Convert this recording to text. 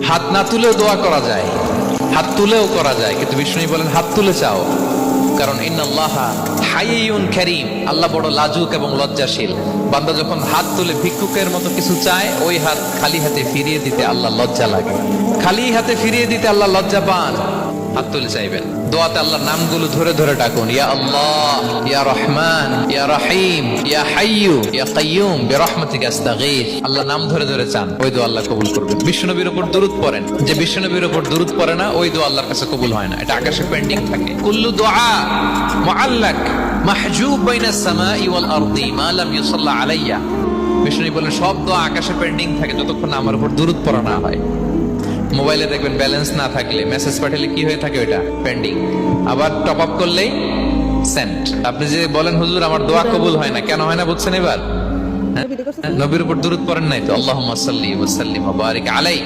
হাত না তুলেও দোয়া করা যায়, হাত তুলেও করা যায়, কিন্তু বিষ্ণু বলেন হাত তুলে চাও, কারণ ইন্নাল্লাহা হাইয়ুন কারীম, আল্লাহ বড় লাজুক এবং লজ্জাশীল। বান্দা যখন হাত তুলে ভিক্ষুকের মতো কিছু চায়, ওই হাত খালি হাতে ফিরিয়ে দিতে আল্লাহ লজ্জা লাগে, খালি হাতে ফিরিয়ে দিতে আল্লাহ লজ্জা পান। হাত তুলে চাইবেন, দোয়াতে আল্লাহর নামগুলো ধরে ধরে ডাকুন, ইয়া আল্লাহ, ইয়া রহমান, ইয়া রহিম, ইয়া হাইয়ু, ইয়া কাইয়ুম বিরহমাতিকা আস্তাগীথ। আল্লাহর নাম ধরে ধরে চান, ওই দোয়া আল্লাহ কবুল করবেন। বিশ্বনবীর উপর দুরূদ পড়েন, যে বিশ্বনবীর উপর দুরূদ পড়ে না, ওই দোয়া আল্লাহর কাছে কবুল হয় না, এটা আকাশে পেন্ডিং থাকে। কুল্লু দুআ মুআল্লাক মাহজুব বাইনাস সামাই ওয়াল আরদি মা লাম ইউসাল্লা আলাইয়া। বিষ্ণু বলেন সব দোয়া আকাশে পেন্ডিং থাকে যতক্ষণ না আমার উপর দুরূদ পড়া না হয়। মোবাইলে দেখবেন ব্যালেন্স না থাকলে মেসেজ পাঠালে কি হয়ে থাকে, ওইটা পেন্ডিং, আবার টপ আপ করলেই সেন্ট। আপনি যে বলেন হুজুর আমার দোয়া কবুল হয় না, কেন হয় না বুঝছেন এবার? নবীর উপর দুরূদ পড়েন নাই তো। আল্লাহুম্মা সাল্লি ওয়া সাল্লিম ওয়া বারিক আলাইহি।